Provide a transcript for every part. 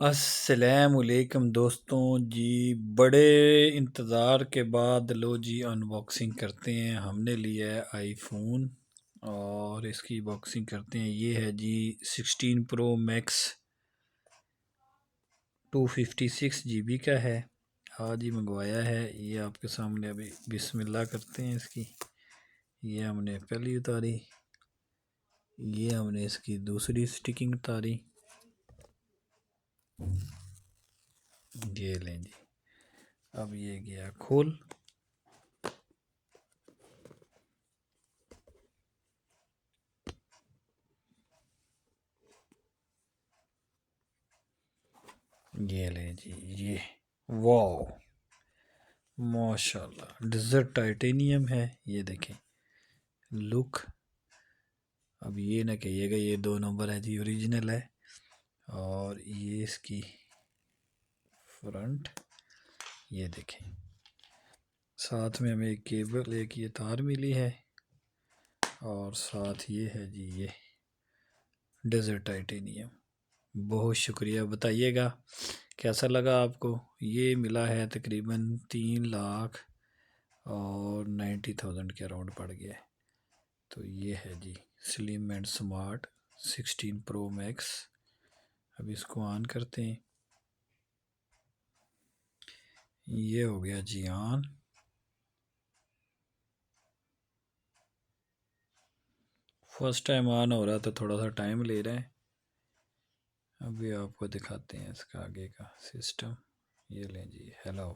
अस्सलामुअलैकुम दोस्तों जी। बड़े इंतज़ार के बाद लो जी अनबॉक्सिंग करते हैं। हमने लिया है आईफोन और इसकी बॉक्सिंग करते हैं। ये है जी 16 प्रो मैक्स 256 GB का है। आज ही मंगवाया है। ये आपके सामने अभी बिस्मिल्लाह करते हैं इसकी। ये हमने पहली उतारी, ये हमने इसकी दूसरी स्टिकिंग उतारी। ये लें जी, अब ये गया खोल। ये लें जी, ये वाओ माशाल्लाह डिज़र्ट टाइटेनियम है। ये देखें लुक। अब ये ना कहिएगा ये 2 नंबर है जी, ओरिजिनल है। और ये इसकी फ्रंट, ये देखें। साथ में हमें एक केबल, एक ये तार मिली है और साथ ये है जी ये डेजर्ट टाइटेनियम। बहुत शुक्रिया। बताइएगा कैसा लगा आपको। ये मिला है तकरीबन 3,90,000 के अराउंड पड़ गया है। तो ये है जी slim and smart 16 pro max. अब इसको ऑन करते हैं। ये हो गया जी ऑन। फर्स्ट टाइम ऑन हो रहा है तो थोड़ा सा टाइम ले रहा है। अभी आपको दिखाते हैं इसका आगे का सिस्टम। ये लें जी हेलो।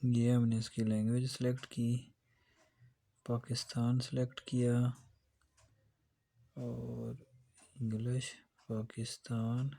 ये हमने इसकी लैंग्वेज सेलेक्ट की, पाकिस्तान सेलेक्ट किया और इंग्लिश पाकिस्तान।